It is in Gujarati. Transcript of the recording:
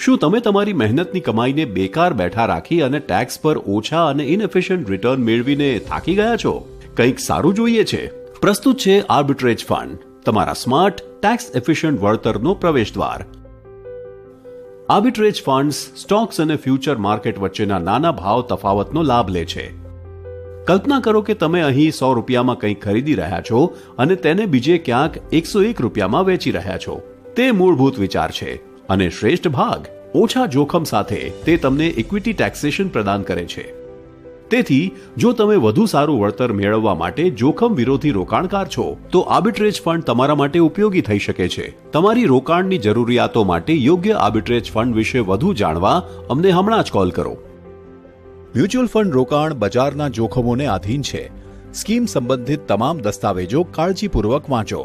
શું તમે તમારી મહેનતની કમાઈને બેકાર બેઠા રાખી અને ટેક્સ પર ઓછા અને ઇનએફિશિયન્ટ રિટર્ન મેળવીને થાકી ગયા છો? કંઈક સારું જોઈએ છે? પ્રસ્તુત છે આર્બિટ્રેજ ફંડ, તમારા સ્માર્ટ ટેક્સ એફિશિયન્ટ વળતરનો પ્રવેશ દ્વાર. આર્બિટ્રેજ ફંડ્સ સ્ટોક્સ અને ફ્યુચર માર્કેટ વચ્ચેના નાના ભાવ તફાવતનો લાભ લે છે. કલ્પના કરો કે તમે અહીં 100 રૂપિયામાં કંઈક ખરીદી રહ્યા છો અને તેને બીજે ક્યાંક 101 રૂપિયામાં વેચી રહ્યા છો. તે મૂળભૂત વિચાર છે અને શ્રેષ્ઠ ભાગ, ઓછા જોખમ સાથે તે તમને ઇક્વિટી ટેક્સેશન પ્રદાન કરે છે. તેથી જો તમે વધુ સારું વળતર મેળવવા માટે જોખમ વિરોધી રોકાણકાર છો તો આર્બિટ્રેજ ફંડ તમારા માટે ઉપયોગી થઈ શકે છે. તમારી રોકાણની જરૂરિયાતો માટે યોગ્ય આર્બિટ્રેજ ફંડ વિશે વધુ જાણવા અમને હમણાં જ કોલ કરો. મ્યુચ્યુઅલ ફંડ રોકાણ બજારના જોખમોને આધીન છે. સ્કીમ સંબંધિત તમામ દસ્તાવેજો કાળજીપૂર્વક વાંચો.